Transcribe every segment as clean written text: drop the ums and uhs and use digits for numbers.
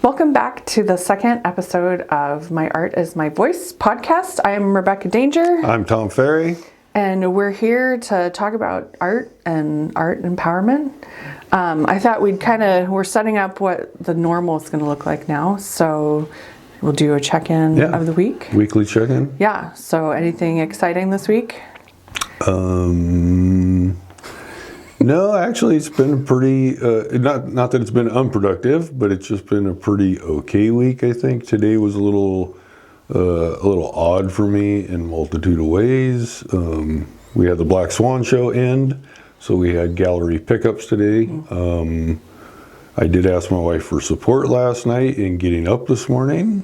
Welcome back to the second episode of My Art is My Voice podcast. I'm Rebecca Danger. I'm Tom Ferry. And we're here to talk about art and art empowerment. I thought we're setting up what the normal is going to look like now. So we'll do a check-in of the week. Weekly check-in. Yeah. So anything exciting this week? No, actually, it's been a pretty, not that it's been unproductive, but it's just been a pretty okay week, I think. Today was a little odd for me in a multitude of ways. We had the Black Swan show end, so we had gallery pickups today. I did ask my wife for support last night in getting up this morning.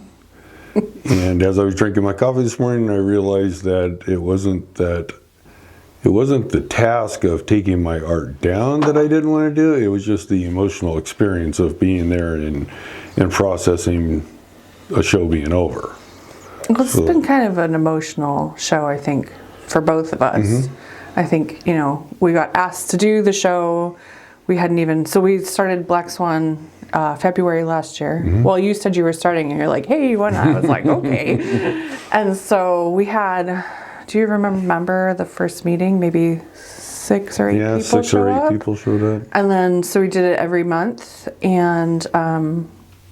And as I was drinking my coffee this morning, I realized that it wasn't the task of taking my art down that I didn't want to do. It was just the emotional experience of being there and processing a show being over. Well, it's been kind of an emotional show, I think, for both of us. Mm-hmm. I think, we got asked to do the show. So we started Black Swan February last year. Mm-hmm. Well, you said you were starting and you're like, hey, why not? I was like, okay. And so we had... Do you remember the first meeting? Maybe 6 or 8 people showed up? Yeah, 6 or 8 people showed up. And then, so we did it every month. And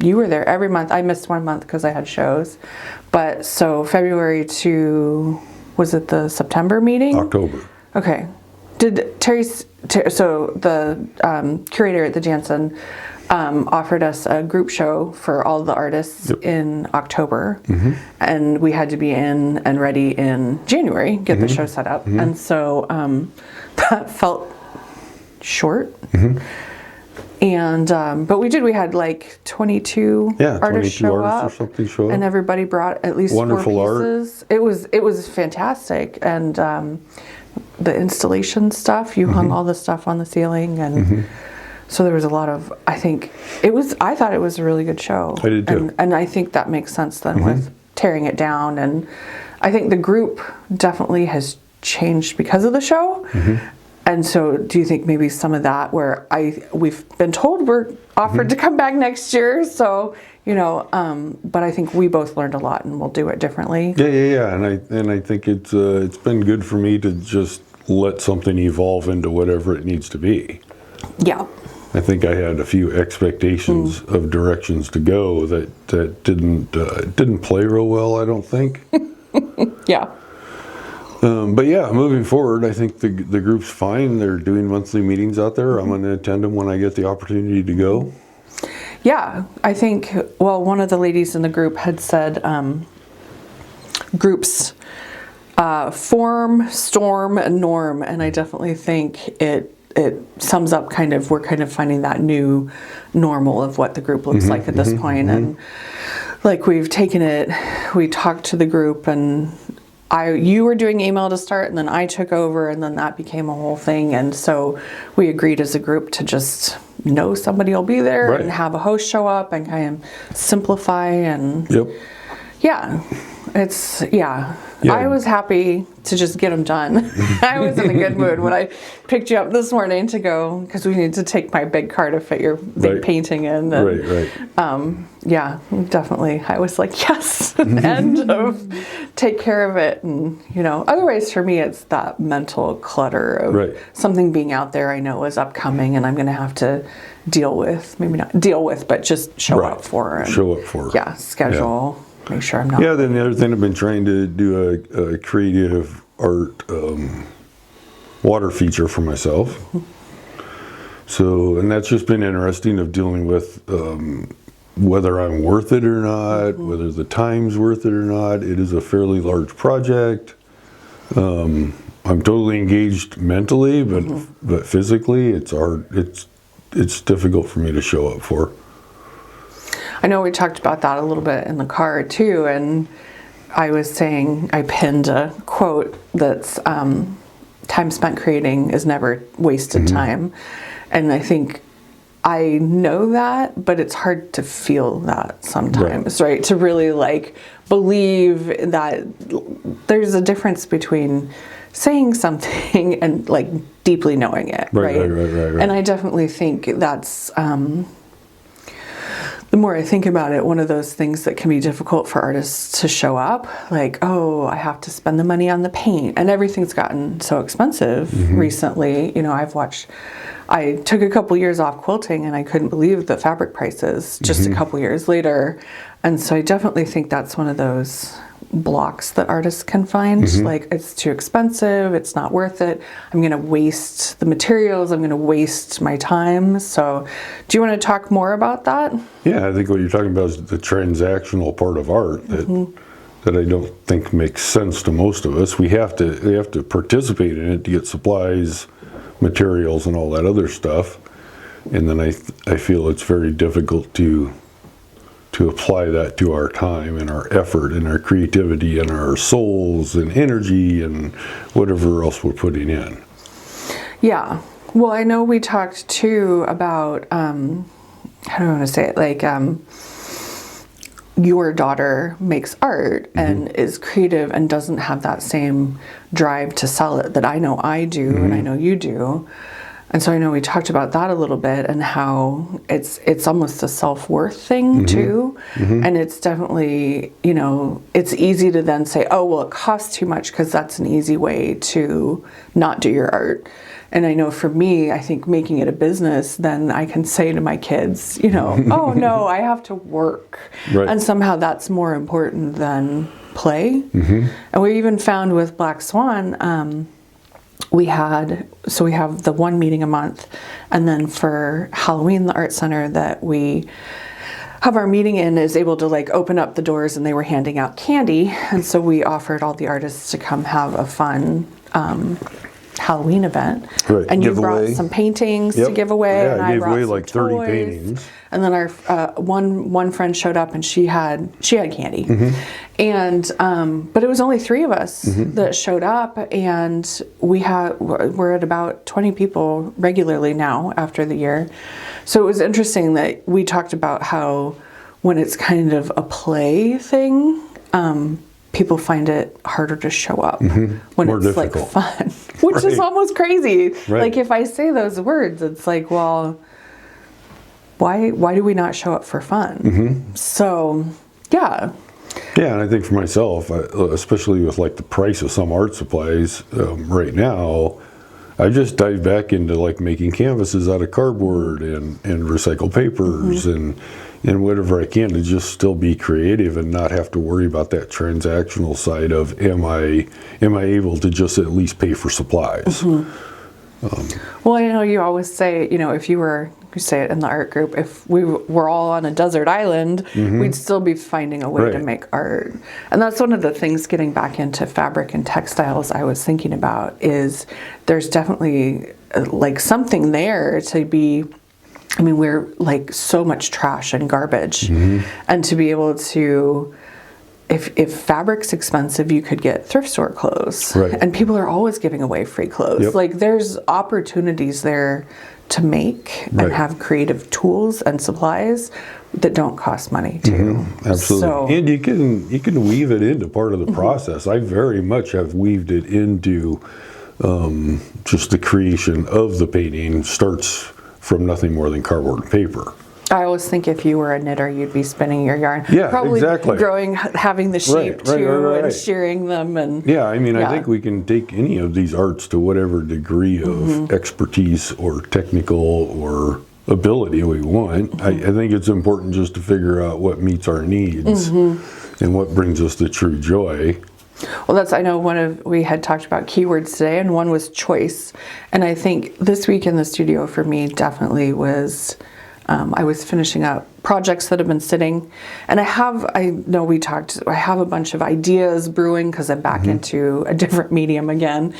you were there every month. I missed 1 month because I had shows. But so February to, was it the September meeting? October. Okay. Did so the curator at the Jansen offered us a group show for all the artists in October, and we had to be in and ready in January, get the show set up, and so that felt short. And but we had like 22 artists show up, or something show up, and everybody brought at least wonderful 4 pieces. Art. It was fantastic, and the installation stuff. You hung all the stuff on the ceiling, and. So there was a lot of, I thought it was a really good show. I did too. And I think that makes sense then with tearing it down. And I think the group definitely has changed because of the show. And so do you think maybe some of that where we've been told we're offered to come back next year. So, but I think we both learned a lot and we'll do it differently. Yeah. And I think it's been good for me to just let something evolve into whatever it needs to be. Yeah. I think I had a few expectations of directions to go that didn't play real well, I don't think. Yeah. But yeah, moving forward, I think the group's fine. They're doing monthly meetings out there. I'm going to attend them when I get the opportunity to go. Yeah, I think, one of the ladies in the group had said groups form, storm, and norm, and I definitely think it sums up we're kind of finding that new normal of what the group looks like at this point. And like we talked to the group, and you were doing email to start, and then I took over, and then that became a whole thing. And so we agreed as a group to just know somebody will be there and have a host show up and kind of simplify and I was happy to just get them done. I was in a good mood when I picked you up this morning to go, because we need to take my big car to fit your big painting in. And, definitely. I was like, yes, end of take care of it. And, otherwise for me, it's that mental clutter of something being out there I know is upcoming and I'm going to have to deal with, maybe not deal with, but just show up for. Yeah, schedule. Yeah. Make sure I'm not. Yeah, then the other thing, I've been trying to do a creative art water feature for myself. So, and that's just been interesting of dealing with whether I'm worth it or not, whether the time's worth it or not. It is a fairly large project. I'm totally engaged mentally, but physically, it's art. It's difficult for me to show up for. I know we talked about that a little bit in the car too, and I was saying, I pinned a quote that's time spent creating is never wasted time. And I think I know that, but it's hard to feel that sometimes, right? To really believe that there's a difference between saying something and deeply knowing it, right? Right. And I definitely think that's the the more I think about it, one of those things that can be difficult for artists to show up, like, oh, I have to spend the money on the paint, and everything's gotten so expensive recently. You know, I took a couple years off quilting, and I couldn't believe the fabric prices just a couple years later. And so I definitely think that's one of those blocks that artists can find. Like, it's too expensive, it's not worth it, I'm going to waste the materials, I'm going to waste my time. So do you want to talk more about that? Yeah, I think what you're talking about is the transactional part of art that I don't think makes sense to most of us. We have to participate in it to get supplies, materials, and all that other stuff. And then I feel it's very difficult to apply that to our time and our effort and our creativity and our souls and energy and whatever else we're putting in. Yeah. Well, I know we talked too about, how do I want to say it? Like, your daughter makes art and is creative and doesn't have that same drive to sell it that I know I do and I know you do. And so I know we talked about that a little bit and how it's almost a self-worth thing too. And it's definitely, you know, it's easy to then say, oh, well, it costs too much, because that's an easy way to not do your art. And I know for me, I think making it a business, then I can say to my kids, you know, oh no, I have to work. Right. And somehow that's more important than play. And we even found with Black Swan, we have the one meeting a month, and then for Halloween, the art center that we have our meeting in is able to like open up the doors, and they were handing out candy, and so we offered all the artists to come have a fun Halloween event. Right. And you brought some paintings to give away. Yeah, and I gave brought away some like 30 toys. paintings. And then our one friend showed up, and she had candy. And but it was only 3 of us that showed up, and we're at about 20 people regularly now after the year. So it was interesting that we talked about how when it's kind of a play thing, people find it harder to show up when more it's difficult. Like fun, which is almost crazy. Like if I say those words, it's like, well, why do we not show up for fun? So, yeah. Yeah, and I think for myself, especially with like the price of some art supplies right now, I just dive back into like making canvases out of cardboard and recycled papers and whatever I can to just still be creative and not have to worry about that transactional side of am I able to just at least pay for supplies. Well, I know you always say, you know, if you say it in the art group, if we were all on a desert island, we'd still be finding a way to make art. And that's one of the things, getting back into fabric and textiles, I was thinking about, is there's definitely like something there to be. I mean, we're like so much trash and garbage, and to be able to, if fabric's expensive, you could get thrift store clothes, and people are always giving away free clothes. Like there's opportunities there to make and have creative tools and supplies that don't cost money too. Absolutely. So, and you can weave it into part of the process. I very much have weaved it into just the creation of the painting. Starts from nothing more than cardboard and paper. I always think if you were a knitter, you'd be spinning your yarn. Yeah, probably exactly. having the sheep too, and shearing them. And yeah, I mean, I think we can take any of these arts to whatever degree of expertise or technical or ability we want. I think it's important just to figure out what meets our needs and what brings us the true joy. Well, I know we had talked about keywords today, and one was choice. And I think this week in the studio for me definitely was, I was finishing up projects that have been sitting, and I have a bunch of ideas brewing because I'm back into a different medium again,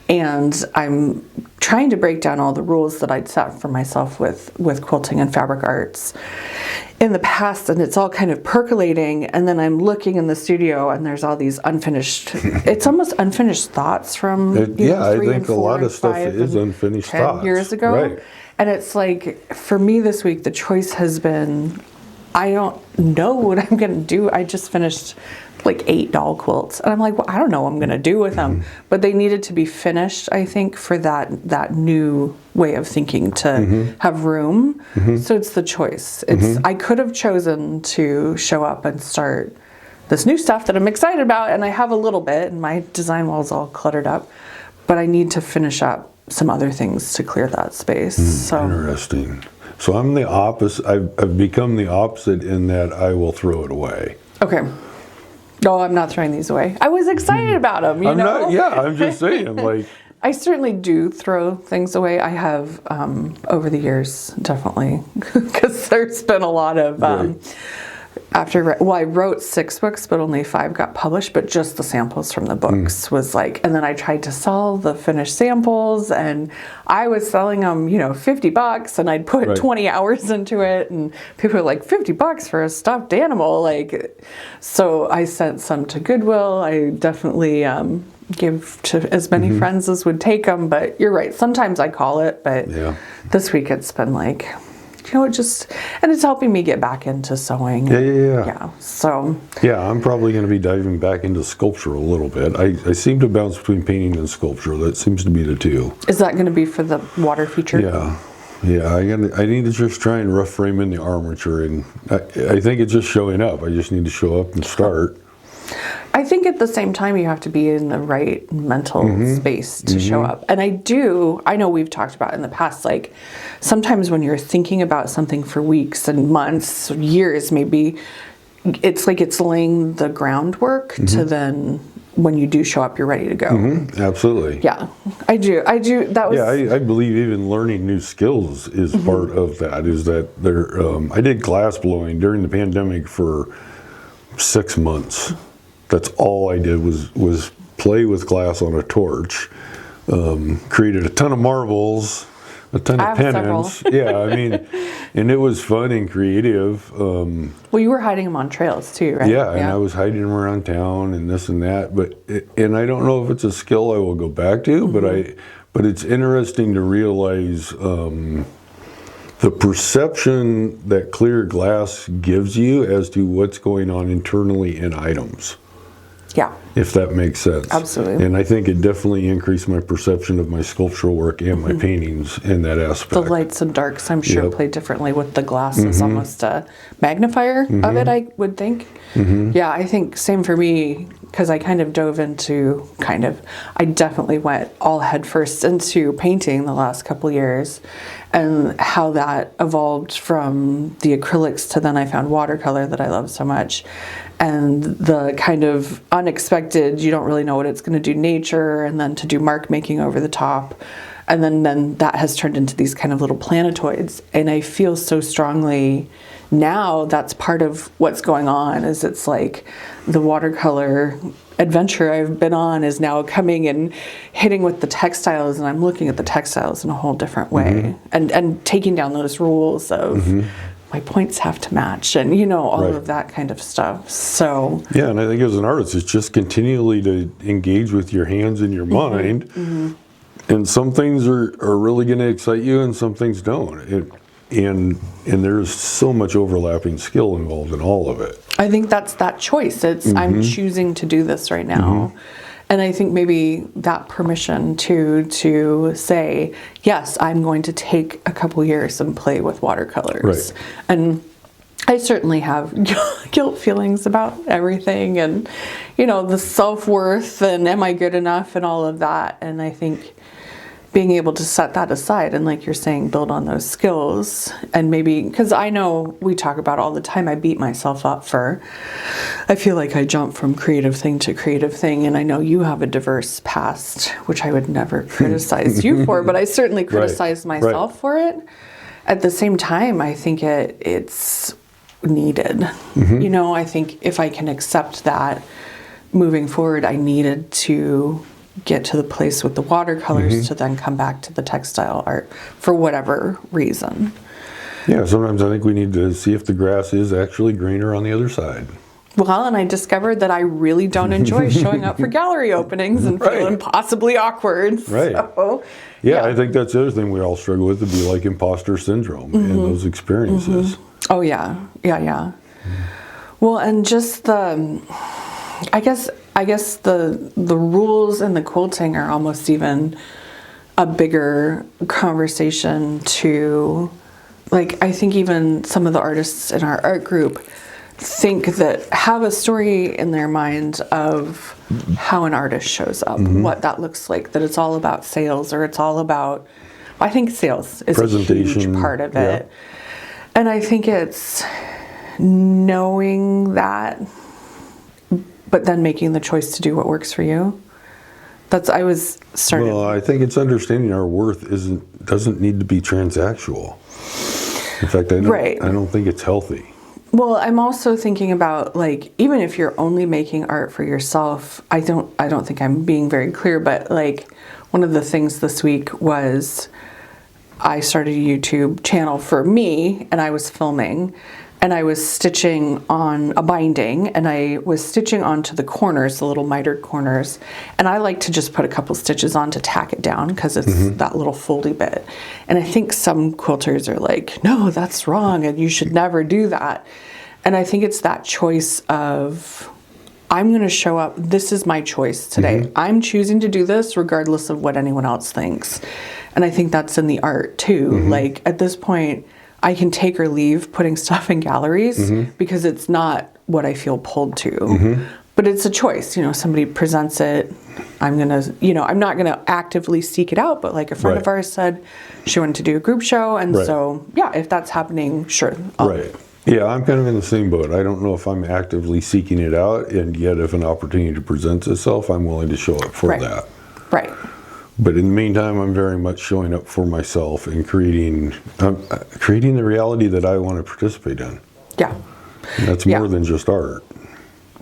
and I'm trying to break down all the rules that I'd set for myself with quilting and fabric arts in the past, and it's all kind of percolating, and then I'm looking in the studio and there's all these it's almost unfinished thoughts from I think a lot of stuff is unfinished 10 years ago. And it's like, for me this week, the choice has been, I don't know what I'm going to do. I just finished like 8 doll quilts, and I'm like, well, I don't know what I'm going to do with them. But they needed to be finished, I think, for that new way of thinking to have room. So it's the choice. It's I could have chosen to show up and start this new stuff that I'm excited about, and I have a little bit, and my design wall's all cluttered up, but I need to finish up some other things to clear that space. So Interesting. So I'm the opposite. I've become the opposite in that I will throw it away. okay. No, I'm not throwing these away. I was excited about them, you know? I'm just saying, like. I certainly do throw things away. I have over the years, definitely, because there's been a lot of I wrote 6 books, but only 5 got published, but just the samples from the books was like, and then I tried to sell the finished samples, and I was selling them, $50, and I'd put 20 hours into it, and people were like, $50 for a stuffed animal, like, so I sent some to Goodwill. I definitely give to as many friends as would take them, but you're right, sometimes I call it, but this week it's been like, and it's helping me get back into sewing. Yeah. So. Yeah, I'm probably going to be diving back into sculpture a little bit. I seem to bounce between painting and sculpture. That seems to be the two. Is that going to be for the water feature? Yeah. I need to just try and rough frame in the armature, and I think it's just showing up. I just need to show up and start. I think at the same time you have to be in the right mental space to show up. And I know we've talked about in the past, like sometimes when you're thinking about something for weeks and months, years maybe, it's like it's laying the groundwork to then when you do show up, you're ready to go. Absolutely. Yeah, I do. That was. Yeah, I believe even learning new skills is part of that. Is that I did glass blowing during the pandemic for 6 months. That's all I did was play with glass on a torch. Created a ton of marbles, a ton of pennants. Yeah, I mean, and it was fun and creative. Well, you were hiding them on trails too, right? Yeah, and I was hiding them around town and this and that. And I don't know if it's a skill I will go back to, but it's interesting to realize the perception that clear glass gives you as to what's going on internally in items. Yeah. If that makes sense. Absolutely. And I think it definitely increased my perception of my sculptural work and my paintings in that aspect. The lights and darks, I'm sure, play differently with the glass. It's almost a magnifier of it, I would think. Yeah, I think same for me, because I kind of dove into I definitely went all headfirst into painting the last couple years, and how that evolved from the acrylics to then I found watercolor that I love so much. And the kind of unexpected, you don't really know what it's going to do, nature, and then to do mark making over the top. And then that has turned into these kind of little planetoids. And I feel so strongly now that's part of what's going on, is it's like the watercolor adventure I've been on is now coming and hitting with the textiles, and I'm looking at the textiles in a whole different way, and taking down those rules of my points have to match, and all of that kind of stuff. So yeah, and I think as an artist, it's just continually to engage with your hands and your mind, and some things are really going to excite you, and some things don't. And there's so much overlapping skill involved in all of it. I think that's that choice. It's I'm choosing to do this right now. And I think maybe that permission to say, yes, I'm going to take a couple years and play with watercolors. Right. And I certainly have guilt feelings about everything, and the self-worth and am I good enough and all of that. And I think being able to set that aside and, like you're saying, build on those skills. And maybe, because I know we talk about all the time, I beat myself up I feel like I jump from creative thing to creative thing, and I know you have a diverse past, which I would never criticize you for, but I certainly criticize myself for it. At the same time, I think it's needed. I think if I can accept that moving forward, I needed to get to the place with the watercolors to then come back to the textile art for whatever reason. Yeah, sometimes I think we need to see if the grass is actually greener on the other side. Well, and I discovered that I really don't enjoy showing up for gallery openings and feeling possibly awkward. Right. So, yeah, I think that's the other thing we all struggle with, to be like imposter syndrome and those experiences. Oh yeah. Well, and just I guess the rules in the quilting are almost even a bigger conversation to, like, I think even some of the artists in our art group have a story in their mind of how an artist shows up, what that looks like, that it's all about sales, or it's all about, I think sales is a huge part of it. And I think it's knowing that, but then making the choice to do what works for you. Well, I think it's understanding our worth doesn't need to be transactional. In fact, I don't think it's healthy. Well, I'm also thinking about, like, even if you're only making art for yourself, I don't think I'm being very clear, but like one of the things this week was I started a YouTube channel for me, and I was filming, and I was stitching on a binding, and I was stitching onto the corners, the little mitered corners, and I like to just put a couple stitches on to tack it down because it's that little foldy bit. And I think some quilters are like, no, that's wrong, and you should never do that. And I think it's that choice of, I'm going to show up, this is my choice today. I'm choosing to do this regardless of what anyone else thinks. And I think that's in the art too. Like, at this point, I can take or leave putting stuff in galleries because it's not what I feel pulled to. But it's a choice. You know, somebody presents it, I'm not going to actively seek it out, but like a friend of ours said, she wanted to do a group show. And so, yeah, if that's happening, sure. Yeah, I'm kind of in the same boat. I don't know if I'm actively seeking it out, and yet if an opportunity presents itself, I'm willing to show up for that. Right. But in the meantime, I'm very much showing up for myself and creating the reality that I want to participate in. Yeah. And that's more than just art.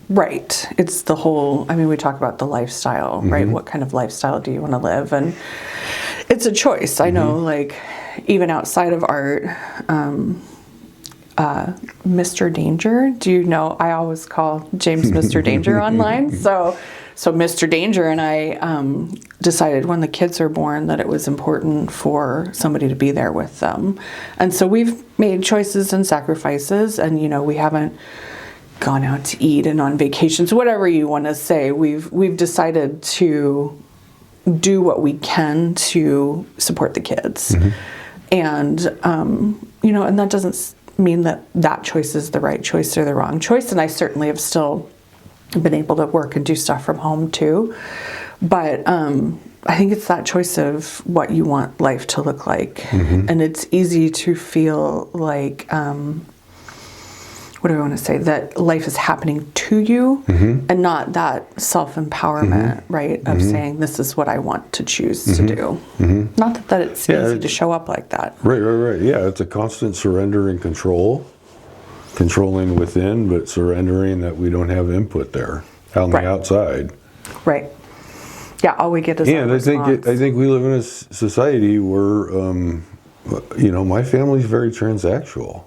Right. It's the whole, we talk about the lifestyle, right? What kind of lifestyle do you want to live? And it's a choice. I know, like, even outside of art, Mr. Danger, do you know, I always call James Mr. Danger online. So Mr. Danger and I decided when the kids are born that it was important for somebody to be there with them. And so we've made choices and sacrifices, and, we haven't gone out to eat and on vacations, whatever you want to say. We've decided to do what we can to support the kids. And, and that doesn't mean that choice is the right choice or the wrong choice. And I certainly have still been able to work and do stuff from home too. But I think it's that choice of what you want life to look like. And it's easy to feel like, what do I want to say? That life is happening to you and not that self-empowerment, right? Of saying, this is what I want to choose to do. Not that it's easy to show up like that. Right. Yeah, it's a constant surrender and control. Controlling within, but surrendering that we don't have input there on the outside. Right. Yeah, all we get is our response. I think we live in a society where, my family's very transactional.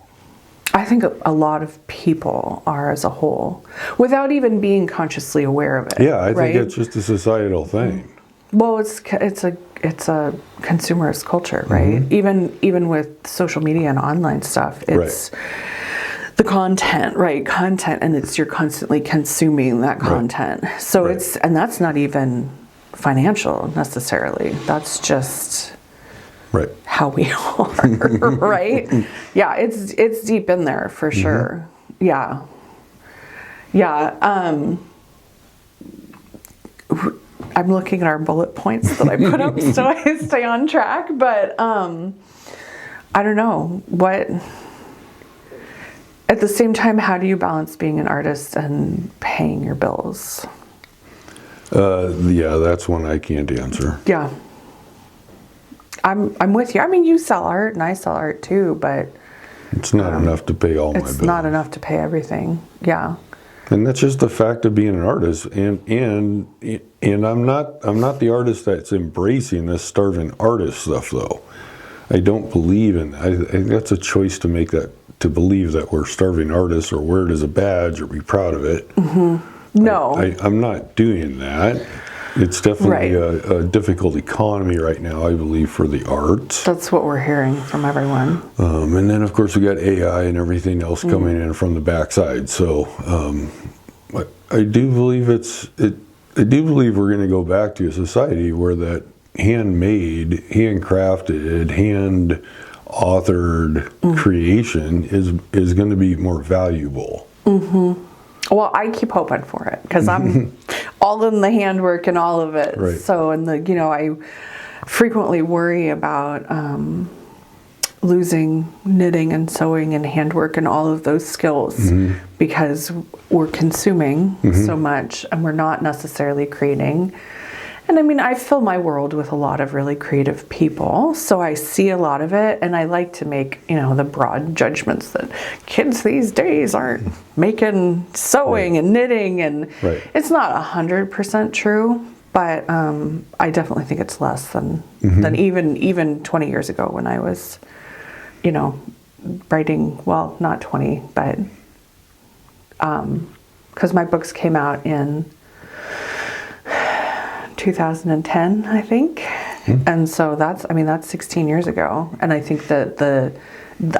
I think a lot of people are as a whole, without even being consciously aware of it. Yeah, I think it's just a societal thing. Well, it's a consumerist culture, right? Even with social media and online stuff, it's the content, right? Content, and you're constantly consuming that content. So and that's not even financial necessarily. That's just how we are, right? Yeah, it's deep in there for sure. Yeah. I'm looking at our bullet points that I put up so I stay on track, but I don't know what. At the same time, how do you balance being an artist and paying your bills? That's one I can't answer. Yeah. I'm with you. You sell art and I sell art too, but it's not enough to pay all my bills. It's not enough to pay everything. Yeah. And that's just the fact of being an artist. And I'm not the artist that's embracing this starving artist stuff though. I don't believe in I think that's a choice to make, that to believe that we're starving artists or wear it as a badge or be proud of it. No. I'm not doing that. it's definitely a difficult economy right now, I believe, for the arts. That's what we're hearing from everyone. And then, of course, we got AI and everything else coming in from the backside. So I do believe I do believe we're going to go back to a society where that handmade, handcrafted, hand-authored creation is going to be more valuable. Well, I keep hoping for it because I'm all in the handwork and all of it. Right. So, I frequently worry about losing knitting and sewing and handwork and all of those skills because we're consuming so much and we're not necessarily creating. And I mean, I fill my world with a lot of really creative people, so I see a lot of it, and I like to make, the broad judgments that kids these days aren't making sewing and knitting, and it's not 100% true, but I definitely think it's less than even 20 years ago when I was, writing, well, not 20, but because my books came out in 2010, I think. And so that's 16 years ago. And I think that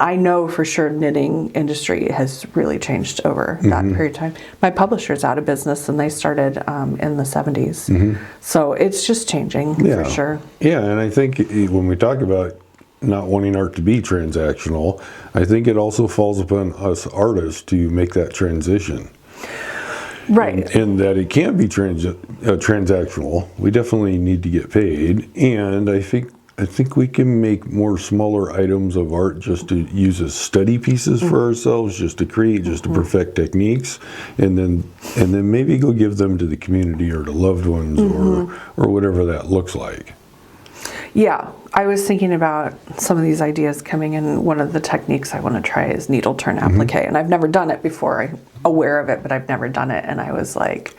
I know for sure knitting industry has really changed over that period of time. My publisher's out of business and they started in the 70s. So it's just changing for sure. Yeah, and I think when we talk about not wanting art to be transactional, I think it also falls upon us artists to make that transition. Right. And that it can be transactional. We definitely need to get paid. And I think we can make more smaller items of art just to use as study pieces for ourselves, just to create, just to perfect techniques, and then maybe go give them to the community or to loved ones or whatever that looks like. Yeah, I was thinking about some of these ideas coming in. One of the techniques I want to try is needle turn applique, and I've never done it before. I'm aware of it, but I've never done it. And I was like,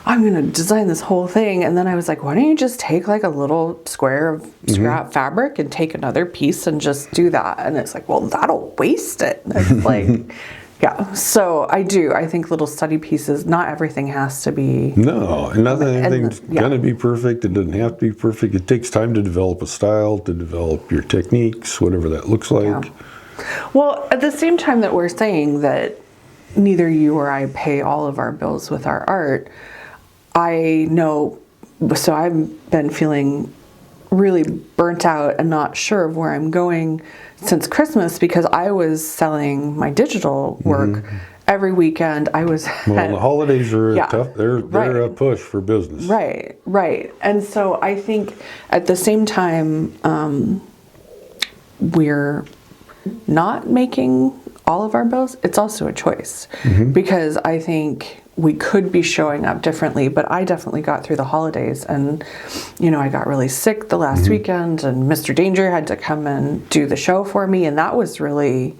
I'm going to design this whole thing. And then I was like, why don't you just take like a little square of scrap fabric and take another piece and just do that? And it's like, well, that'll waste it. And it's like, yeah. So I think little study pieces, not everything has to be. No, and not everything's going to be perfect. It doesn't have to be perfect. It takes time to develop a style, to develop your techniques, whatever that looks like. Yeah. Well, at the same time that we're saying that neither you or I pay all of our bills with our art, I know, so I've been feeling really burnt out and not sure of where I'm going since Christmas because I was selling my digital work every weekend. I was the holidays are tough. They're a push for business. Right. And so I think at the same time we're not making all of our bills. It's also a choice because I think we could be showing up differently, but I definitely got through the holidays and, I got really sick the last weekend and Mr. Danger had to come and do the show for me. And that was really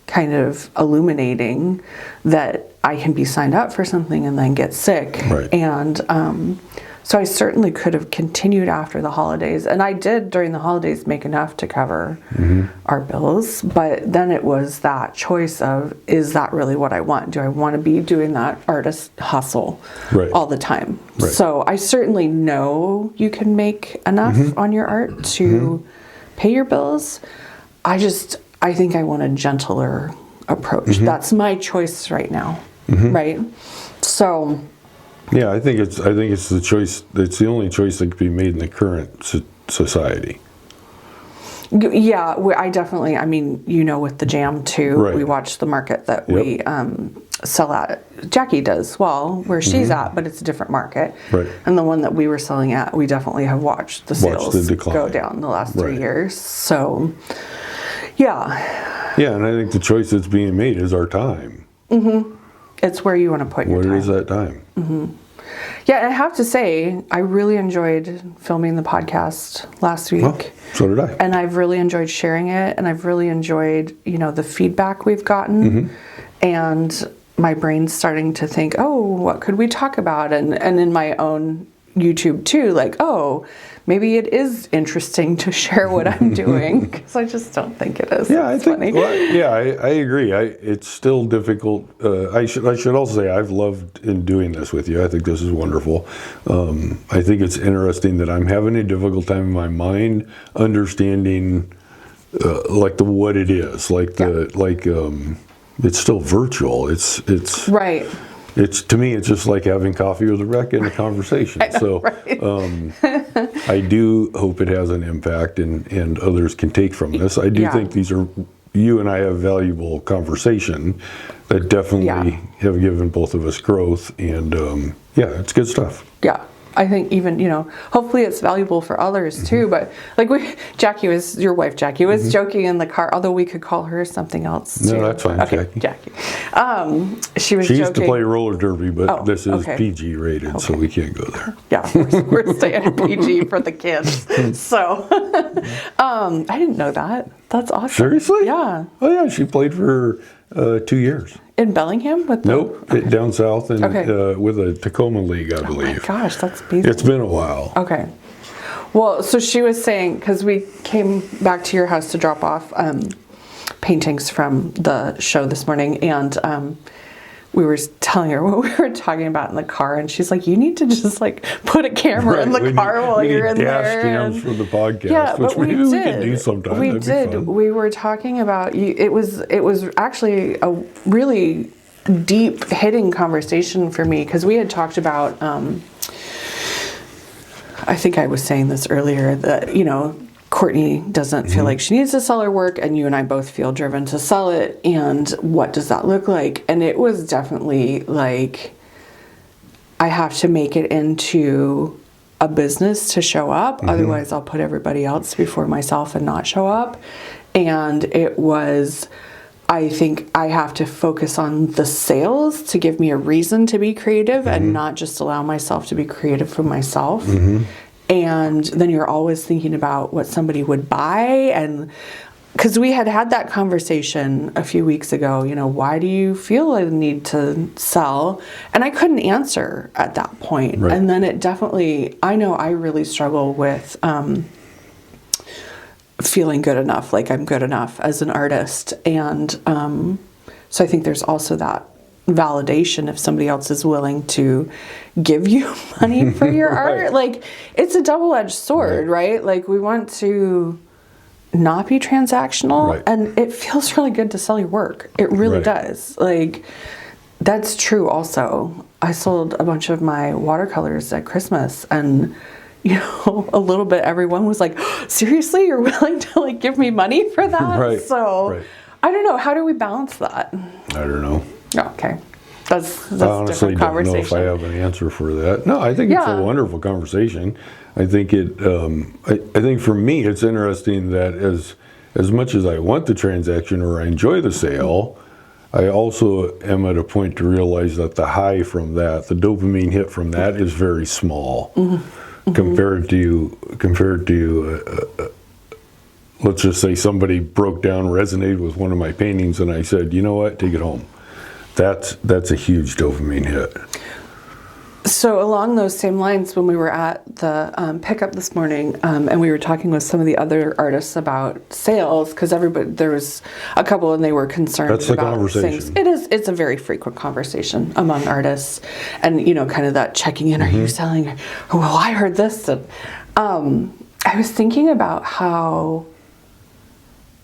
kind of illuminating that I can be signed up for something and then get sick. Right. And, so I certainly could have continued after the holidays. And I did during the holidays make enough to cover our bills. But then it was that choice of, is that really what I want? Do I want to be doing that artist hustle all the time? Right. So I certainly know you can make enough on your art to pay your bills. I think I want a gentler approach. That's my choice right now. Right? So... yeah, I think it's the choice. It's the only choice that could be made in the current society. Yeah, I definitely. I mean, with the jam too. We watch the market that we sell at. Jackie does well where she's at, but it's a different market. Right. And the one that we were selling at, we definitely have watched the sales go down the last 3 years. So, yeah. Yeah, and I think the choice that's being made is our time. It's where you want to put your time. Where is that time? Yeah, and I have to say, I really enjoyed filming the podcast last week. Well, so did I. And I've really enjoyed sharing it, and I've really enjoyed, the feedback we've gotten. And my brain's starting to think, oh, what could we talk about? And in my own YouTube too, like, oh, maybe it is interesting to share what I'm doing, because I just don't think it is. Yeah, It's I think. funny. Well, yeah, I agree. It's still difficult. I should also say I've loved in doing this with you. I think this is wonderful. I think it's interesting that I'm having a difficult time in my mind understanding like what it is. It's still virtual. It's Right. It's, to me, it's just like having coffee with a rec and a conversation. So Right. I do hope it has an impact and others can take from this. I do think you and I have valuable conversation that definitely have given both of us growth, and it's good stuff. Yeah. I think even, hopefully it's valuable for others too. But like your wife Jackie was joking in the car, although we could call her something else too. No, that's fine, okay, Jackie. She was She joking. used to play roller derby, but this is okay. PG rated, so we can't go there. Yeah, we're staying PG for the kids. So I didn't know that. That's awesome. Seriously? Yeah. Oh yeah, she played for 2 years. In Bellingham? Nope, down south and with a Tacoma League, I believe. Oh my gosh, that's amazing. It's been a while. Okay. Well, so she was saying, because we came back to your house to drop off paintings from the show this morning, and we were telling her what we were talking about in the car, and she's like, you need to just like put a camera in the car while you're in there. Dash cams for the podcast, yeah, which but we maybe did. we can do sometime. We That'd did. be fun. We were talking about it was actually a really deep hitting conversation for me, because we had talked about I think I was saying this earlier, that Courtney doesn't feel like she needs to sell her work, and you and I both feel driven to sell it, and what does that look like? And it was definitely like, I have to make it into a business to show up, otherwise I'll put everybody else before myself and not show up. And it was, I think I have to focus on the sales to give me a reason to be creative and not just allow myself to be creative for myself. And then you're always thinking about what somebody would buy. And because we had that conversation a few weeks ago, why do you feel a need to sell? And I couldn't answer at that point. Right. And then it definitely, I know I really struggle with feeling good enough, like I'm good enough as an artist. And so I think there's also that validation if somebody else is willing to give you money for your art. Like, it's a double-edged sword, right? Like, we want to not be transactional, and it feels really good to sell your work. It really does. Like, that's true also. I sold a bunch of my watercolors at Christmas, and a little bit everyone was like, seriously, you're willing to like give me money for that? So I don't know, how do we balance that? I don't know. Okay. That's I honestly different don't know conversation. if I have an answer for that. No, I think it's a wonderful conversation. I think I think for me it's interesting that as much as I want the transaction or I enjoy the sale, I also am at a point to realize that the high from that, the dopamine hit from that, is very small compared to let's just say somebody broke down, resonated with one of my paintings, and I said, you know what, take it home. That's a huge dopamine hit. So along those same lines, when we were at the pickup this morning, and we were talking with some of the other artists about sales, because there was a couple and they were concerned That's the about conversation. things. It's a very frequent conversation among artists, and kind of that checking in. Are you selling? Oh, well, I heard this. And I was thinking about how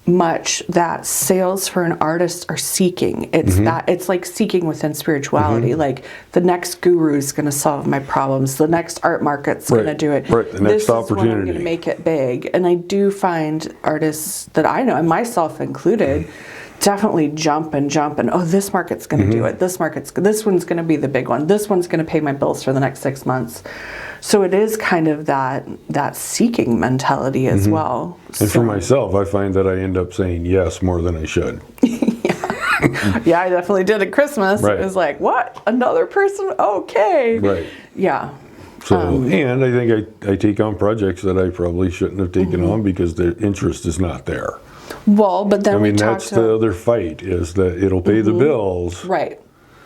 much that sales for an artist are seeking. It's like seeking within spirituality. Like, the next guru is going to solve my problems. The next art market's going to do it. Right. The next this opportunity. is when I'm going to make it big. And I do find artists that I know, and myself included, definitely jump and oh, this market's going to do it. This one's going to be the big one. This one's going to pay my bills for the next 6 months. So it is kind of that seeking mentality as well. And for myself, I find that I end up saying yes more than I should. Yeah, I definitely did at Christmas. Right. It was like, what? Another person? Okay. Right. Yeah. So, and I think I take on projects that I probably shouldn't have taken on because the interest is not there. Well, but then that's the other fight, is that it'll pay the bills. Right.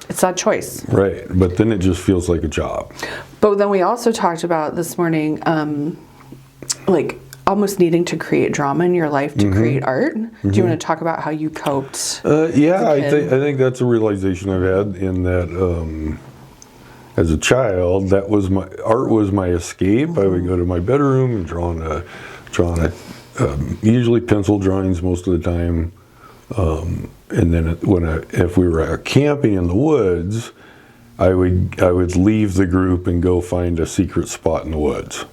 It's that choice. Right. But then it just feels like a job. But then we also talked about this morning, like almost needing to create drama in your life to create art. Do you want to talk about how you coped? Yeah, I think that's a realization I've had in that. As a child, that was art was my escape. I would go to my bedroom and draw usually pencil drawings most of the time. And then if we were out camping in the woods, I would leave the group and go find a secret spot in the woods.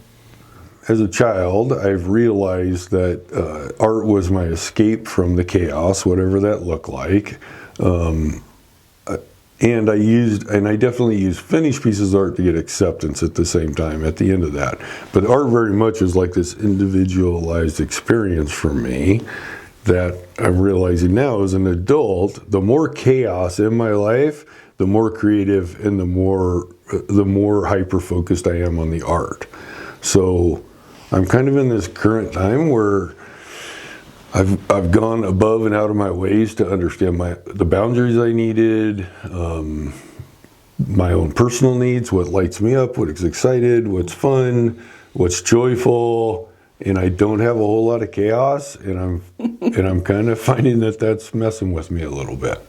As a child, I've realized that art was my escape from the chaos, whatever that looked like. And I definitely used finished pieces of art to get acceptance at the same time, at the end of that. But art very much is like this individualized experience for me that I'm realizing now as an adult, the more chaos in my life, the more creative and the more hyper-focused I am on the art. So I'm kind of in this current time where I've gone above and out of my ways to understand the boundaries I needed, my own personal needs, what lights me up, what is excited, what's fun, what's joyful, and I don't have a whole lot of chaos, and I'm kind of finding that that's messing with me a little bit.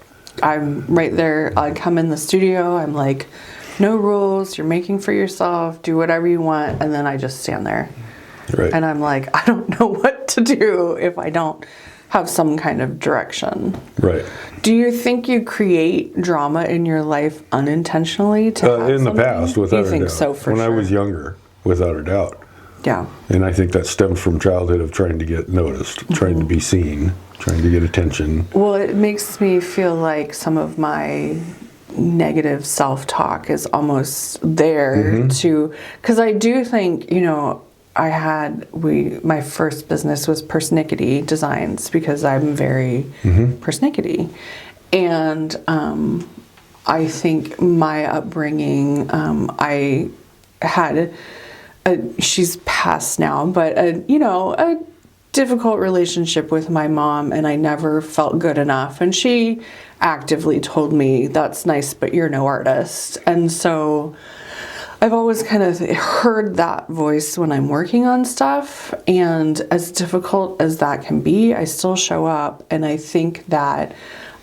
I'm right there. I come in the studio. I'm like, no rules. You're making for yourself. Do whatever you want, and then I just stand there. Right. And I'm like, I don't know what to do if I don't have some kind of direction. Right. Do you think you create drama in your life unintentionally? In the past, without a doubt. You think so, for sure. When sure. I was younger, without a doubt. Yeah. And I think that stems from childhood of trying to get noticed, trying to be seen, trying to get attention. Well, it makes me feel like some of my negative self-talk is almost there to, because I do think, my first business was persnickety designs because I'm very persnickety. And I think my upbringing, I had, she's passed now, but a difficult relationship with my mom, and I never felt good enough. And she actively told me, that's nice, but you're no artist. And so I've always kind of heard that voice when I'm working on stuff, and as difficult as that can be, I still show up, and I think that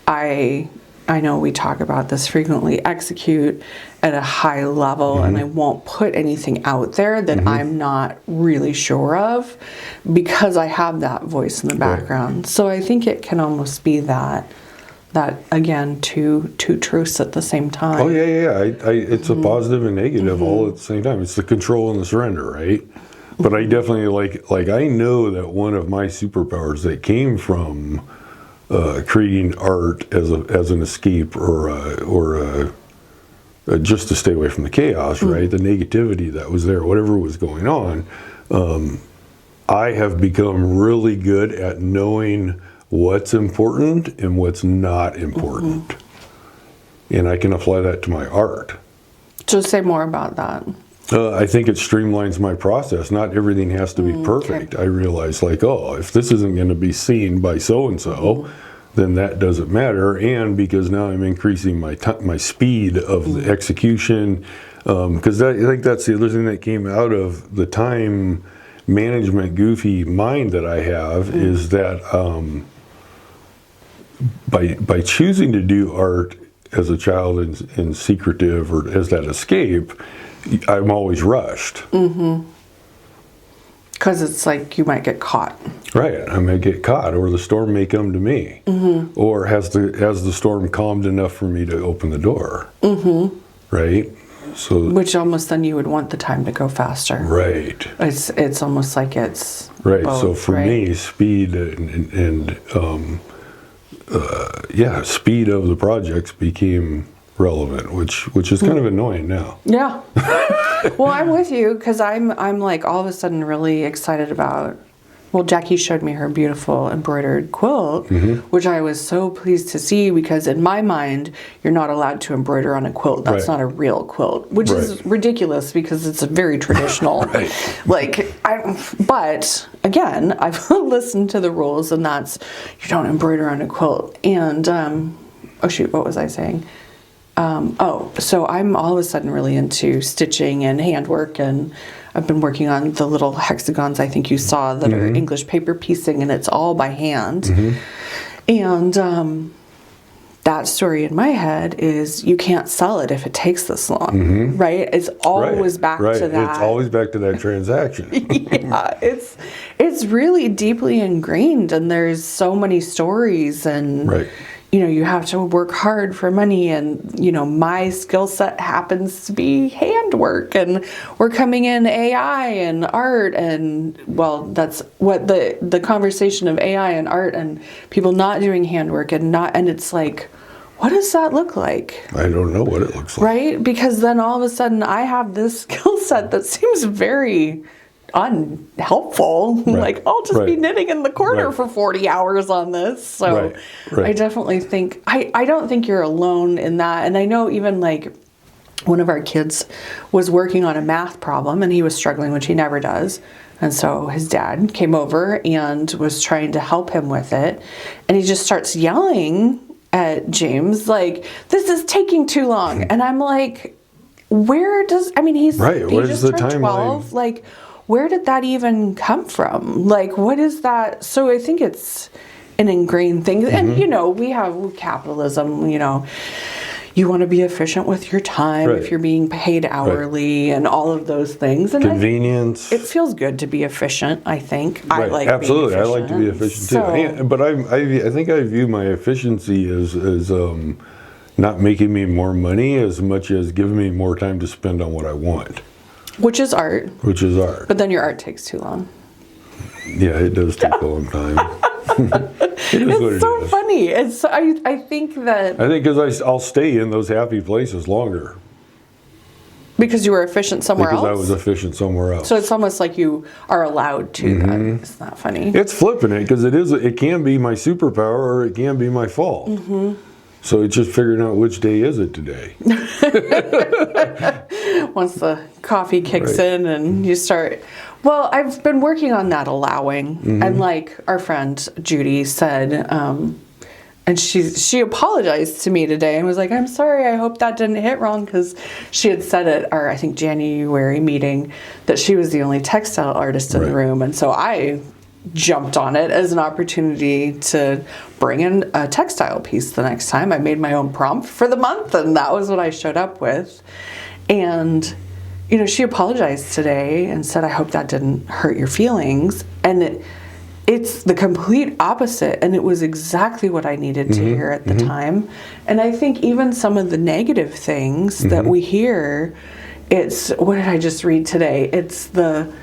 I know we talk about this frequently, execute at a high level, and I won't put anything out there that I'm not really sure of because I have that voice in the background. Right. So I think it can almost be that again, two truths at the same time. Oh yeah. It's a positive and negative all at the same time. It's the control and the surrender, right? But I definitely like I know that one of my superpowers that came from creating art as an escape or just to stay away from the chaos, right? The negativity that was there, whatever was going on. I have become really good at knowing what's important and what's not important. And I can apply that to my art. Just say more about that. I think it streamlines my process. Not everything has to be perfect. Okay. I realize if this isn't going to be seen by so-and-so, then that doesn't matter. And because now I'm increasing my speed of the execution, because I think that's the other thing that came out of the time management goofy mind that I have is that by choosing to do art as a child and secretive or as that escape, I'm always rushed. Because it's like you might get caught. Right, I may get caught, or the storm may come to me, or has the storm calmed enough for me to open the door? Right. So which almost then you would want the time to go faster. Right. It's almost like it's right. Both, so for me, speed and speed of the projects became relevant, which is kind of annoying now. Yeah. Well, I'm with you because I'm like all of a sudden really excited about. Well, Jackie showed me her beautiful embroidered quilt, which I was so pleased to see because in my mind, you're not allowed to embroider on a quilt. That's not a real quilt, which is ridiculous because it's a very traditional. But again, I've listened to the rules, and that's you don't embroider on a quilt. And oh shoot, what was I saying? So I'm all of a sudden really into stitching and handwork, and I've been working on the little hexagons I think you saw that are English paper piecing, and it's all by hand. And that story in my head is you can't sell it if it takes this long, right? It's always back to that. It's always back to that transaction. Yeah, it's really deeply ingrained, and there's so many stories, and you have to work hard for money, and my skill set happens to be handwork, and we're coming in AI and art, and well, that's what the conversation of AI and art and people not doing handwork and it's like, what does that look like? I don't know what it looks like. Right? Because then all of a sudden I have this skill set that seems very unhelpful. Like, I'll just be knitting in the corner for 40 hours on this. So I definitely think, I don't think you're alone in that. And I know even like one of our kids was working on a math problem and he was struggling, which he never does. And so his dad came over and was trying to help him with it. And he just starts yelling at James, like, this is taking too long. And I'm like, he's he just turned 12. Like, where did that even come from? Like, what is that? So I think it's an ingrained thing. And, we have capitalism, you want to be efficient with your time if you're being paid hourly and all of those things. And convenience. It feels good to be efficient, I think. I like absolutely. being efficient. I like to be efficient too. But I think I view my efficiency as not making me more money as much as giving me more time to spend on what I want. Which is art. But then your art takes too long. Yeah, it does take a long time. It's so funny. I think because I'll stay in those happy places longer. Because you were efficient somewhere else? Because I was efficient somewhere else. So it's almost like you are allowed to then. Isn't that funny? It's flipping it, because it can be my superpower or it can be my fault. So it's just figuring out which day is it today. Once the coffee kicks in and you start... Well, I've been working on that allowing. And like our friend Judy said, and she apologized to me today and was like, I'm sorry, I hope that didn't hit wrong, because she had said at our, I think, January meeting that she was the only textile artist in the room. And so I jumped on it as an opportunity to bring in a textile piece the next time. I made my own prompt for the month, and that was what I showed up with. And she apologized today and said, I hope that didn't hurt your feelings. And it's the complete opposite. And it was exactly what I needed to hear at the time. And I think even some of the negative things that we hear, it's, what did I just read today? It's the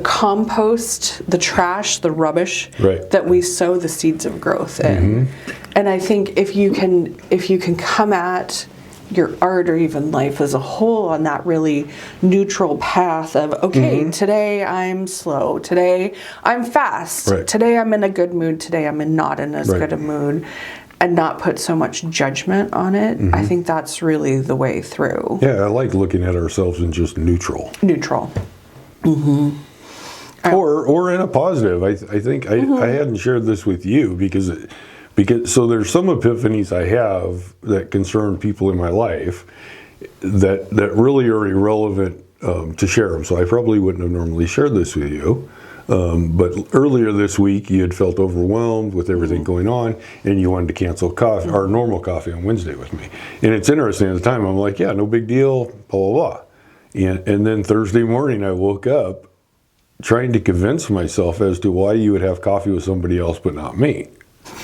compost, the trash, the rubbish that we sow the seeds of growth in. And I think if you can come at your art or even life as a whole on that really neutral path of, okay, today I'm slow, today I'm fast, today I'm in a good mood, today I'm not in as good a mood, and not put so much judgment on it, I think that's really the way through. Yeah, I like looking at ourselves in just neutral. Or in a positive. I think I hadn't shared this with you because so there's some epiphanies I have that concern people in my life that really are irrelevant to share them. So I probably wouldn't have normally shared this with you. But earlier this week, you had felt overwhelmed with everything going on, and you wanted to cancel our normal coffee on Wednesday with me. And it's interesting, at the time, I'm like, yeah, no big deal, blah, blah, blah. And then Thursday morning, I woke up trying to convince myself as to why you would have coffee with somebody else but not me.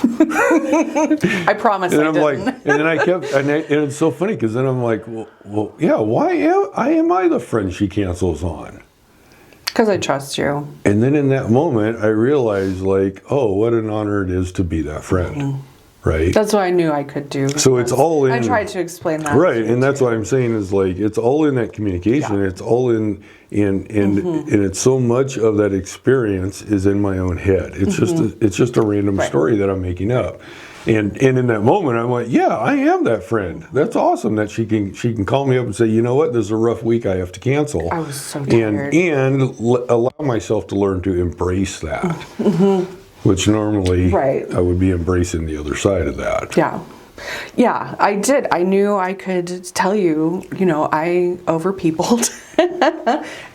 I promise and I I'm didn't. like, and then I kept, and it's so funny because then I'm like, well, yeah, why am I the friend she cancels on? Because I trust you. And then in that moment, I realized, like, oh, what an honor it is to be that friend, right? That's what I knew I could do. So it's all in. I tried to explain that. Right, and that's what I'm saying is, like, it's all in that communication. It's all in and it's so much of that experience is in my own head. It's just a random story that I'm making up. And in that moment, I'm like, yeah, I am that friend. That's awesome that she can call me up and say, you know what, this is a rough week, I have to cancel. I was so tired. And allow myself to learn to embrace that, which normally I would be embracing the other side of that. Yeah. Yeah, I did. I knew I could tell you, I overpeopled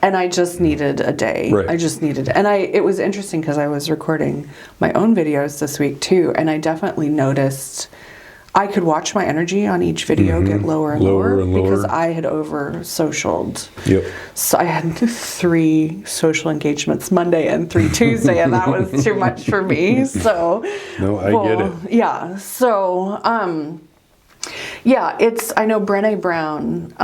and I just needed a day. Right. I just needed, and it was interesting because I was recording my own videos this week too, and I definitely noticed I could watch my energy on each video get lower and lower because I had over socialed. Yep. So I had 3 social engagements Monday and 3 Tuesday, and that was too much for me. So No, I get it. Yeah. So I know Brené Brown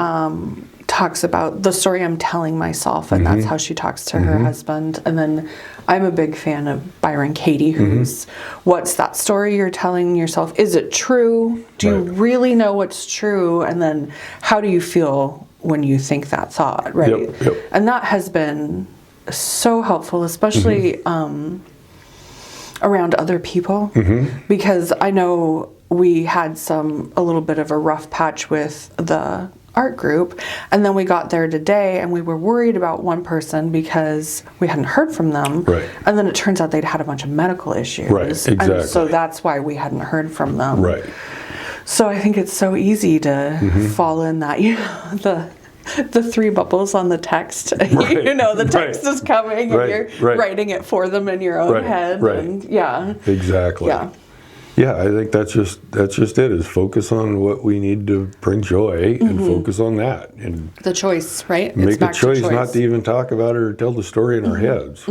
talks about the story I'm telling myself, and that's how she talks to her husband. And then I'm a big fan of Byron Katie, who's what's that story you're telling yourself? Is it true? Do you really know what's true? And then how do you feel when you think that thought, right? Yep. And that has been so helpful, especially around other people, because I know we had a little bit of a rough patch with the art group, and then we got there today and we were worried about one person because we hadn't heard from them, Right. And then it turns out they'd had a bunch of medical issues, Right, exactly. And so that's why we hadn't heard from them, Right. So I think it's so easy to fall in that, the 3 bubbles on the text. Right. The text is coming and you're writing it for them in your own head. Right. And Exactly. Yeah. Yeah, I think that's just it, is focus on what we need to bring joy and focus on that. And the choice, right? make a choice not to even talk about it or tell the story in our heads.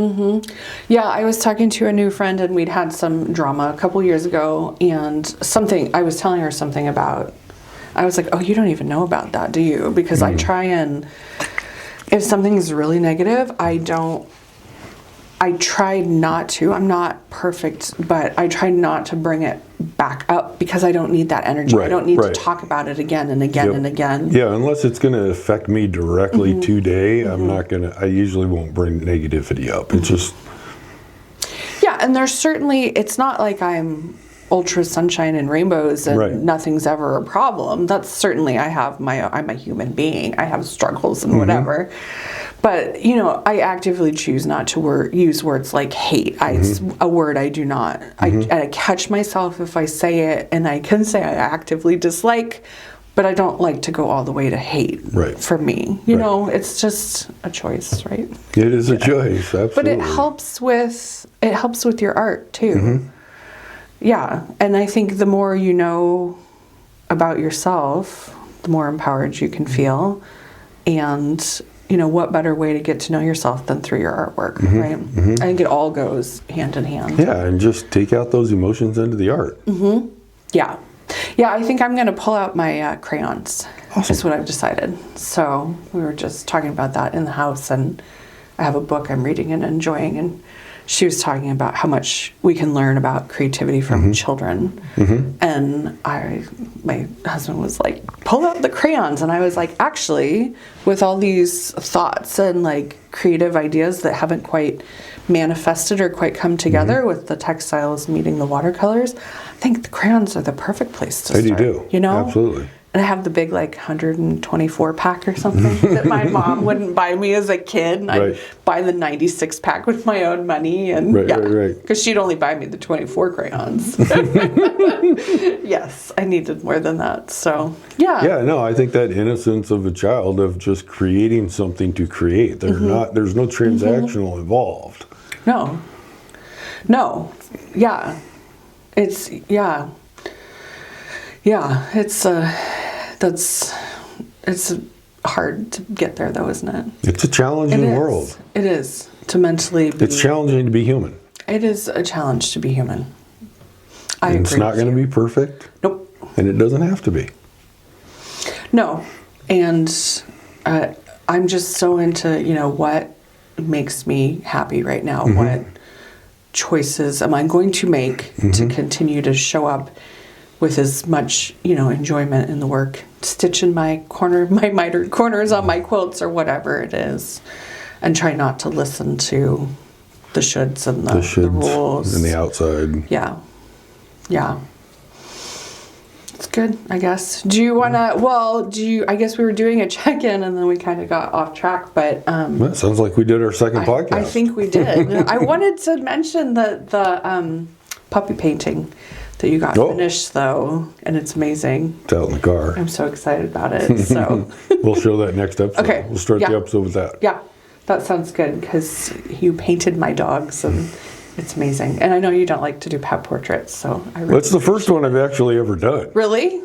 Yeah, I was talking to a new friend and we'd had some drama a couple years ago, and I was telling her something about, I was like, oh, you don't even know about that, do you? Because I try and, if something's really negative, I try not to. I'm not perfect, but I try not to bring it back up because I don't need that energy. I don't need to talk about it again and again and again. Yeah, unless it's going to affect me directly today, I usually won't bring negativity up. It's just... Yeah, and there's certainly, it's not like I'm ultra sunshine and rainbows and nothing's ever a problem. That's certainly, I'm a human being. I have struggles and whatever. But, I actively choose not to use words like hate. It's a word I do not. I catch myself if I say it, and I can say I actively dislike, but I don't like to go all the way to hate for me. It's just a choice, right? It is a choice, absolutely. But it helps with your art, too. Yeah, and I think the more you know about yourself, the more empowered you can feel. And what better way to get to know yourself than through your artwork, right? I think it all goes hand in hand. Yeah, and just take out those emotions into the art. Yeah. Yeah, I think I'm going to pull out my crayons. Awesome. That's what I've decided. So we were just talking about that in the house, and I have a book I'm reading and enjoying, and she was talking about how much we can learn about creativity from children. And my husband was like, pull out the crayons. And I was like, actually, with all these thoughts and like creative ideas that haven't quite manifested or quite come together with the textiles meeting the watercolors, I think the crayons are the perfect place to start. I do. Absolutely. And I have the big 124 pack or something that my mom wouldn't buy me as a kid. And I'd buy the 96 pack with my own money. And because she'd only buy me the 24 crayons. Yes, I needed more than that. So, yeah. Yeah, no, I think that innocence of a child of just creating something to create. There's no transactional involved. No. Yeah. It's hard to get there, though, isn't it? It's a challenging world. It is to mentally be. It's challenging to be human. It is a challenge to be human. I agree. It's not going to be perfect. Nope. And it doesn't have to be. No. And I'm just so into, what makes me happy right now. What choices am I going to make to continue to show up with as much, enjoyment in the work, stitching my mitered corners on my quilts or whatever it is, and try not to listen to the shoulds and the rules. And the outside. Yeah. It's good, I guess. Do you want to, I guess we were doing a check-in and then we kind of got off track, but... Well, it sounds like we did our second podcast. I think we did. I wanted to mention the puppy painting that you got finished, though, and it's amazing. It's out in the car. I'm so excited about it. So we'll show that next episode. Okay. We'll start the episode with that. Yeah, that sounds good because you painted my dogs and it's amazing. And I know you don't like to do pet portraits, so I really That's the first one I've actually ever done. Really?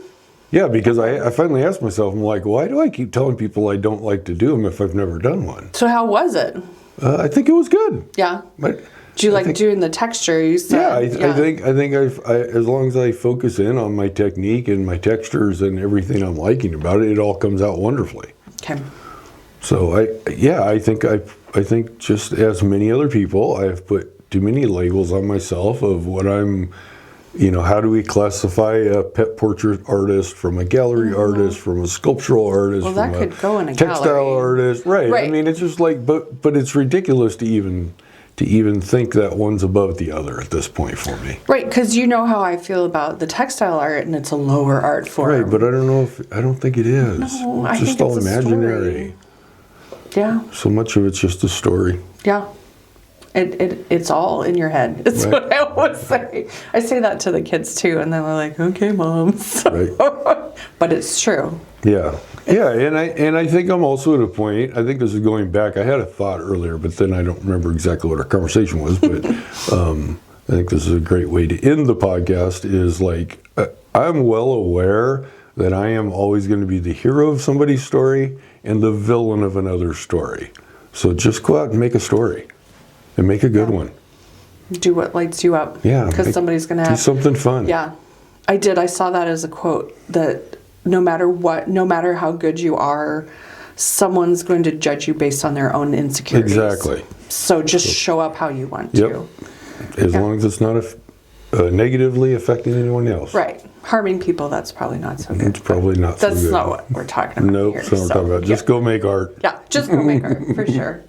Yeah, because I finally asked myself, I'm like, why do I keep telling people I don't like to do them if I've never done one? So how was it? I think it was good. Yeah. But Do you like doing the texture? You said. Yeah, I think as long as I focus in on my technique and my textures and everything I'm liking about it, it all comes out wonderfully. Okay. So I think just as many other people, I've put too many labels on myself of what I'm, how do we classify a pet portrait artist from a gallery artist, from a sculptural artist, Well, from that could go in a textile gallery. artist, right? Right. I mean, it's just like, but it's ridiculous to even think that one's above the other at this point for me. Right, because you know how I feel about the textile art, and it's a lower art form. Right, but I don't think it is. No, it's I just think all it's a imaginary. Yeah. So much of it's just a story. Yeah. It's all in your head. It's Right. what I always say. I say that to the kids too, and then they're like, "Okay, mom." So, Right. but it's true. Yeah, and I think I'm also at a point. I think this is going back. I had a thought earlier, but then I don't remember exactly what our conversation was. But I think this is a great way to end the podcast. Is like I'm well aware that I am always going to be the hero of somebody's story and the villain of another story. So just go out and make a story, and make a good one. Do what lights you up. Yeah, because somebody's gonna do have something fun. Yeah, I did. I saw that as a quote that no matter what, no matter how good you are, someone's going to judge you based on their own insecurities. Exactly. So just show up how you want Yep. to. As long as it's not negatively affecting anyone else. Right. Harming people, that's probably not so good. It's probably not so That's good. not what we're talking about Nope, here. that's not what we're talking about. Just go make art. Yeah, just go make art, for sure.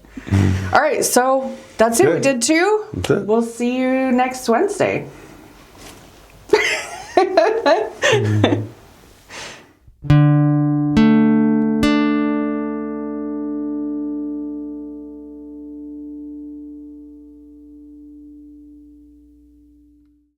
All right, so that's it. We Okay. did 2. That's it. We'll see you next Wednesday.